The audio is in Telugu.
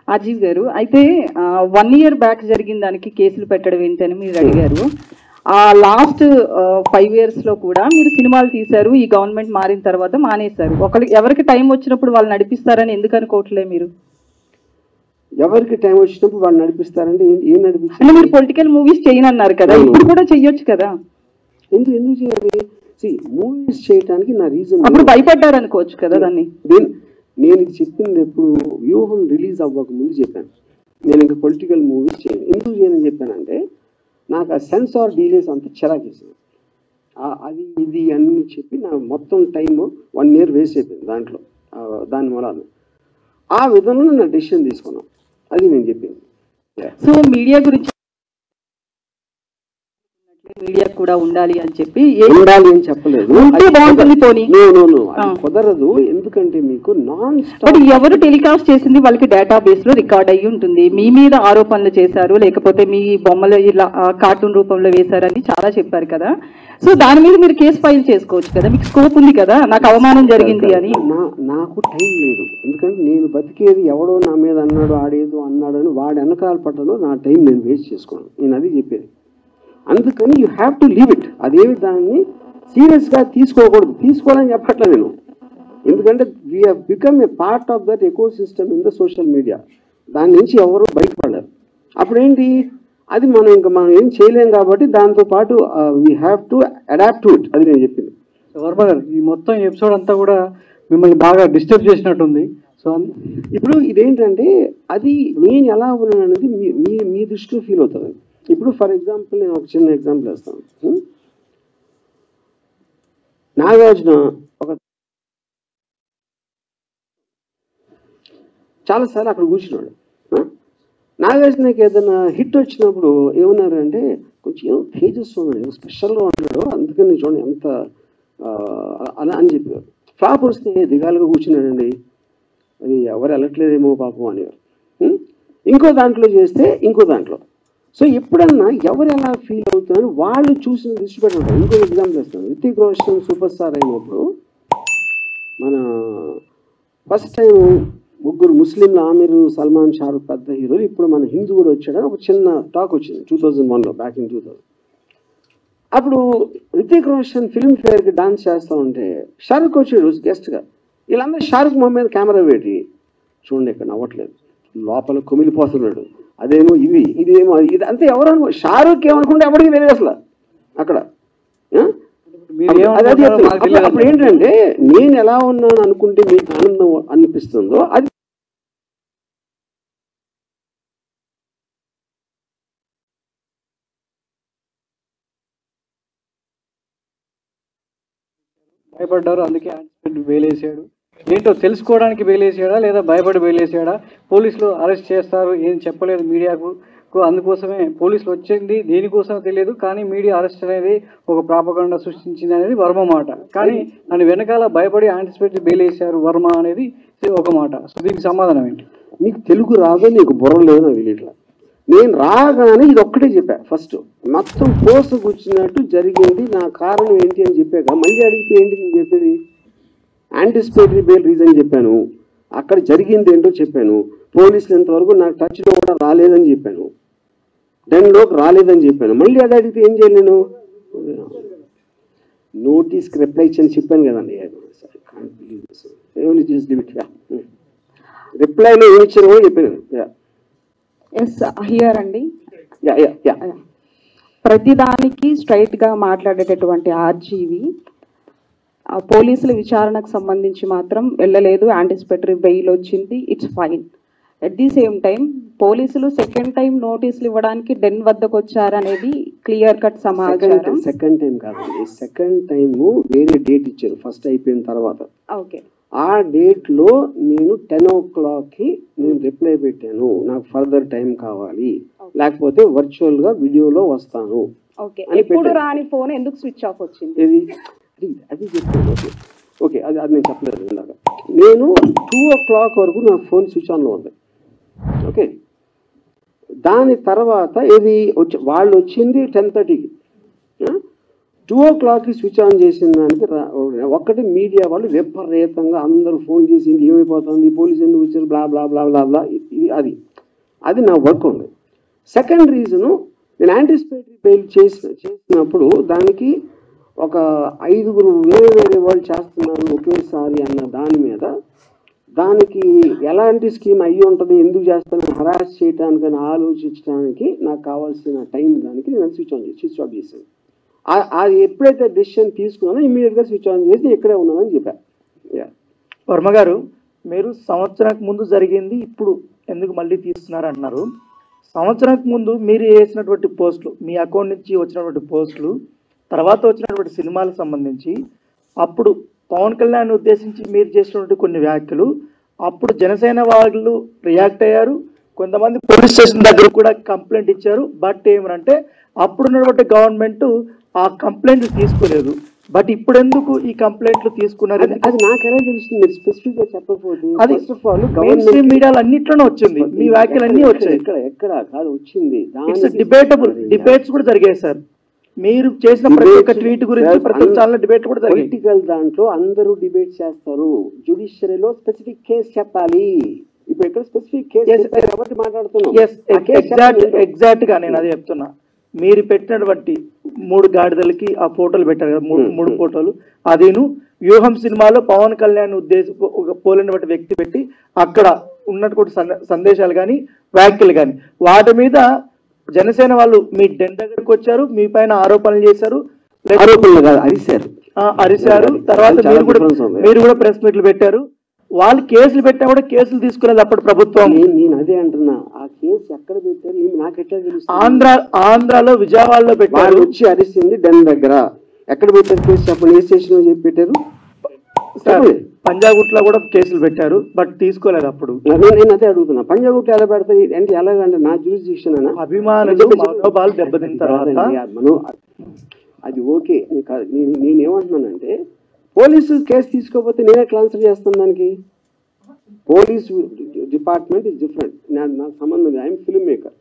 అజీవ్ గారు, అయితే 1 year బ్యాక్ జరిగిన దానికి కేసులు పెట్టడం ఏంటని మీరు అడిగారు. ఆ లాస్ట్ 5 years లో కూడా మీరు సినిమాలు తీశారు, ఈ గవర్నమెంట్ మారిన తర్వాత మానేశారు. ఎవరికి టైం వచ్చినప్పుడు వాళ్ళు నడిపిస్తారని ఎందుకు అనుకోవట్లే మీరు? ఎవరికి టైం వచ్చినప్పుడు వాళ్ళు నడిపిస్తారంటే ఏం నడిపిస్తారు? అంటే మీరు పొలిటికల్ మూవీస్ చేయనన్నారు కదా, ఇప్పుడు కూడా చెయ్యొచ్చు కదా. ఎందుకు చేయాలి? మూవీస్ చేయడానికి నా రీజన్. అప్పుడు భయపడ్డారు అనుకోవచ్చు కదా దాన్ని. నేను చెప్పింది ఎప్పుడు వ్యూహం రిలీజ్ అవ్వక ముందు చెప్పాను, నేను ఇంకా పొలిటికల్ మూవీస్ చేయను. ఎందుకు చేయని చెప్పానంటే నాకు ఆ సెన్స్ ఆర్ డీలేస్ అంతా చిరాకేసింది. అది ఇది అన్ని చెప్పి నా మొత్తం టైం 1 year వేస్ట్ అయిపోయింది దాంట్లో. దాని మూలాన ఆ విధంగా నా డెసిషన్ తీసుకున్నాను. అది నేను చెప్పింది. సో మీడియా గురించి మీడియా కూడా ఉండాలి అని చెప్పి ఉండాలి అని చెప్పలేదు, బాగుంటుంది పోనీ కుదరదు. ఎందుకంటే మీకు నాన్ స్టాప్ ఎవరు టెలికాస్ట్ చేసింది వాళ్ళకి డేటాబేస్ లో రికార్డ్ అయ్యి ఉంటుంది. మీ మీద ఆరోపణలు చేశారు, లేకపోతే మీ బొమ్మలు ఇలా కార్టూన్ రూపంలో వేశారని చాలా చెప్పారు కదా. సో దాని మీద మీరు కేసు ఫైల్ చేసుకోవచ్చు కదా, మీకు స్కోప్ ఉంది కదా. నాకు అవమానం జరిగింది అని. నాకు టైం లేదు, ఎందుకంటే నేను బతికేది ఎవడో నా మీద అన్నాడు, ఆడేదో అన్నాడు అని వాడు వెనకాల పట్టలో నా టైం నేను వేస్ట్ చేసుకోను. నేను అది చెప్పేది. అందుకని you have to leave it. అదేమి దాన్ని సీరియస్గా తీసుకోకూడదు. తీసుకోవాలని చెప్పట్లే నేను, ఎందుకంటే we have become a part of that eco system in the social media. దాని నుంచి ఎవరు బయటపడలేరు. అప్పుడేంటి, అది మనం ఏం చేయలేం కాబట్టి దాంతోపాటు we have to adapt to it. అది నేను చెప్పింది. వర్మ గారు, ఈ మొత్తం ఎపిసోడ్ అంతా కూడా మిమ్మల్ని బాగా డిస్టర్బ్ చేసినట్టుంది. సో ఇప్పుడు ఇదేంటంటే అది నేను ఎలా ఉన్నాను అనేది మీ దృష్టిలో ఫీల్ అవుతుంది. ఇప్పుడు ఫర్ ఎగ్జాంపుల్ నేను ఒక చిన్న ఎగ్జాంపుల్ వేస్తాను. నాగార్జున చాలాసార్లు అక్కడ కూర్చున్నాడు. నాగార్జునకి ఏదైనా హిట్ వచ్చినప్పుడు ఏమన్నారంటే కొంచెం ఏమో తేజస్సు ఉన్నాడు, స్పెషల్గా ఉంటాడు, అందుకని చూడండి ఎంత అలా అని చెప్పేవారు. ఫ్లాప్ వస్తే దిగాలుగా కూర్చున్నాడండి, అది ఎవరు వెళ్ళట్లేదేమో పాపం అనేవారు. ఇంకో దాంట్లో చేస్తే ఇంకో దాంట్లో. సో ఎప్పుడన్నా ఎవరు ఎలా ఫీల్ అవుతారని వాళ్ళు చూసిన దృష్టి పెట్టారు. ఇంకో ఎగ్జాంపుల్ ఇస్తాను. రితిక్ రోషన్ సూపర్ స్టార్ అయినప్పుడు మన ఫస్ట్ టైం ముగ్గురు ముస్లింలు, ఆమిర్, సల్మాన్, షారుఖ్ పెద్ద హీరోలు, ఇప్పుడు మన హిందూ కూడా వచ్చాడని ఒక చిన్న టాక్ వచ్చింది 2001లో, బ్యాక్ ఇన్ 2000. అప్పుడు రితిక్ రోషన్ ఫిల్మ్ ఫేర్కి డాన్స్ చేస్తూ ఉంటే షారుఖ్ వచ్చాడు గెస్ట్గా. వీళ్ళందరూ షారుఖ్ మొహం మీద కెమెరా పెట్టి చూడండి ఇక్కడ నవ్వట్లేదు, లోపల కుమిలిపోతున్నాడు, అదేమో ఇదేమో ఇది అంతే. ఎవరు షారుఖ్ ఏమనుకుంటే ఎవరికి తెలియదు అసలు అక్కడ. అప్పుడు ఏంటంటే నేను ఎలా ఉన్నాను అనుకుంటే మీకు ఆనందం అనిపిస్తుందో అది భయపడ్డారు, అందుకే వేలేసాడు. ఏంటో తెలుసుకోవడానికి వేలేసాడా లేదా భయపడి వేలేసాడా? పోలీసులు అరెస్ట్ చేస్తారు ఏం చెప్పలేదు మీడియాకు, అందుకోసమే పోలీసులు వచ్చింది దేనికోసమో తెలియదు, కానీ మీడియా అరెస్ట్ అనేది ఒక ప్రాపగండా సృష్టించింది అనేది వర్మ మాట. కానీ దాని వెనకాల భయపడి యాంటిసిపేట్ వేలేసారు వర్మ అనేది ఒక మాట. సో దీనికి సమాధానం ఏంటి? నీకు తెలుగు రాదో, నీకు బుర్ర లేదు నాకు తెలియట్లా. నేను రాగానే ఇది ఒక్కటే చెప్పా. ఫస్ట్ మొత్తం పోస కూర్చున్నట్టు జరిగింది, నా కారణం ఏంటి అని చెప్పాక మళ్ళీ అడిగితే ఏంటి నేను చెప్పేది? యాంటిసిపేటరీ బెయిల్ రీజన్ చెప్పాను, అక్కడ జరిగింది ఏంటో చెప్పాను, పోలీసులు ఇంతవరకు నాకు టచ్లో కూడా రాలేదని చెప్పాను, 10లోకి రాలేదని చెప్పాను. మళ్ళీ అది అడిగితే ఏం చేయాలి? నేను నోటీస్కి రిప్లై ఇచ్చని చెప్పాను కదండి. రిప్లైలో ఏమి ఇచ్చారో చెప్పాను. ఎస్ హియర్ అండి. ప్రతిదానికి స్ట్రైట్ గా మాట్లాడేటటువంటి ఆర్జీవి పోలీసుల విచారణకు సంబంధించి మాత్రం వెళ్ళలేదు, యాంటిసిపేటరీ బెయిల్ వచ్చింది, it's fine. At the same time పోలీసులు సెకండ్ టైం నోటీసులు ఇవ్వడానికి డెన్ వద్దకు వచ్చారనేది క్లియర్ కట్ సమాచారం. సెకండ్ టైం కాదండి, సెకండ్ టైం వేరే డేట్ ఇచ్చారు ఫస్ట్ అయిపోయిన తర్వాత. ఓకే, ఆ డేట్లో నేను 10 o'clockకి నేను రిప్లై పెట్టాను, నాకు ఫర్దర్ టైం కావాలి, లేకపోతే వర్చువల్గా వీడియోలో వస్తాను. ఓకే, ఎప్పుడు రాని ఫోన్ ఎందుకు స్విచ్ ఆఫ్ వచ్చింది? అది చెప్పాను. ఓకే, అది నేను చెప్పలేదు ఇందాక. నేను 2 o'clock వరకు నా ఫోన్ స్విచ్ ఆన్లో ఉంది. ఓకే, దాని తర్వాత ఇది వాళ్ళు వచ్చింది 10:30కి. 2 o'clock స్విచ్ ఆన్ చేసిన దానికి ఒక్కటి మీడియా వాళ్ళు విపరీతంగా అందరూ ఫోన్ చేసి ఏమైపోతుంది, పోలీసు ఎందుకు వచ్చారు, బ్లా బ్లా బ్లా బ్లా బ్లా, ఇది అది నా వర్క్ ఉంది. సెకండ్ రీజను, నేను యాంటిసిపేటరీ బెయిల్ చేసినప్పుడు దానికి ఒక 5 వేరే వాళ్ళు చేస్తున్నారు ఒకేసారి అన్న దాని మీద, దానికి ఎలాంటి స్కీమ్ అయ్యి ఉంటుంది, ఎందుకు చేస్తానని హరాస్ చేయడానికని ఆలోచించడానికి నాకు కావాల్సిన టైం దానికి నేను స్విచ్ ఆఫ్ చేశాను. అది ఎప్పుడైతే డెసిషన్ తీసుకున్నానో ఇమీడియట్గా స్విచ్ ఆన్ చేసి ఇక్కడే ఉన్నానని చెప్పాను. వర్మ గారు, మీరు సంవత్సరానికి ముందు జరిగింది ఇప్పుడు ఎందుకు మళ్ళీ తీస్తున్నారు అంటున్నారు. సంవత్సరానికి ముందు మీరు వేసినటువంటి పోస్టులు, మీ అకౌంట్ నుంచి వచ్చినటువంటి పోస్టులు, తర్వాత వచ్చినటువంటి సినిమాలకు సంబంధించి అప్పుడు పవన్ కళ్యాణ్ ఉద్దేశించి మీరు చేసినటువంటి కొన్ని వ్యాఖ్యలు, అప్పుడు జనసేన వాళ్ళు రియాక్ట్ అయ్యారు, కొంతమంది పోలీస్ స్టేషన్ దగ్గర కూడా కంప్లైంట్ ఇచ్చారు. బట్ ఏమనంటే అప్పుడున్నటువంటి గవర్నమెంట్ ఆ కంప్లైంట్లు తీసుకోలేదు. బట్ ఇప్పుడు ఎందుకు ఈ కంప్లైంట్లు తీసుకున్నారు? అది నాకు ఎలా తెలుస్తుంది, మీరు స్పెసిఫిక్ గా చెప్పకపోతే. అది ఫస్ట్ ఆఫ్ ఆల్ గవర్నమెంట్ మీడియాలో అన్నిట్లోనే వచ్చింది, మీ వ్యాఖ్యలు అన్ని వచ్చాయి. ఎక్కడ కాదు వచ్చింది, డిబేటబుల్ డిబేట్స్ కూడా జరిగాయి సార్. మీరు చేసిన ప్రతి ఒక్క ట్వీట్ గురించి ప్రతి ఒక్క ఛానల్ డిబేట్ కూడా జరిగాయి. పొలిటికల్ దాంట్లో అందరూ డిబేట్ చేస్తారు, జ్యుడిషియరీలో స్పెసిఫిక్ కేసు చెప్పాలి. ఇప్పుడు ఇక్కడ స్పెసిఫిక్ కేసు కాబట్టి మాట్లాడుతున్నాం. ఎగ్జాక్ట్ గా నేను అదే చెప్తున్నా. మీరు పెట్టినటువంటి 3 గాడిదలకి ఆ ఫోటోలు పెట్టారు కదా, 3 ఫోటోలు, అదేను వ్యూహం సినిమాలో పవన్ కళ్యాణ్ పోలినటువంటి వ్యక్తి పెట్టి అక్కడ ఉన్నటువంటి సందేశాలు కానీ వ్యాఖ్యలు కానీ వాటి మీద జనసేన వాళ్ళు మీ డెన్ దగ్గరకు వచ్చారు, మీ పైన ఆరోపణలు చేశారు, అరిశారు. తర్వాత మీరు కూడా ప్రెస్ మీట్లు పెట్టారు. వాళ్ళు కేసులు పెట్టా కూడా కేసులు తీసుకునేది అప్పుడు ప్రభుత్వం. నేను అదే అంటున్నా, ఆ కేసు ఎక్కడ పెట్టారు నాకు ఎట్లా తెలుసు? ఆంధ్రాలో విజయవాడలో పెట్టారు. వచ్చి అరిసింది డెన్ దగ్గర. ఎక్కడ పెట్టారు కేసు చెప్పండి, ఏ స్టేషన్ లో చెప్పి పెట్టారు? పంజాగుట్లో కూడా కేసులు పెట్టారు, బట్ తీసుకోలేదు అప్పుడు. నేను అదే అడుగుతున్నా, పంజాగుట్లో ఎలా పెడతాయి అంటే ఎలాగంటే నా జ్యూరిస్డిక్షన్ అన్న అభిమానులు మనోభావాలు దెబ్బతిన్న తర్వాత అది ఓకే. నేనేమంటున్నానంటే పోలీసు కేసు తీసుకోకపోతే నేనే ట్రాన్స్ఫర్ చేస్తాను దానికి. పోలీసు డిపార్ట్మెంట్ ఇస్ డిఫరెంట్, నాకు సంబంధం. I'm film maker.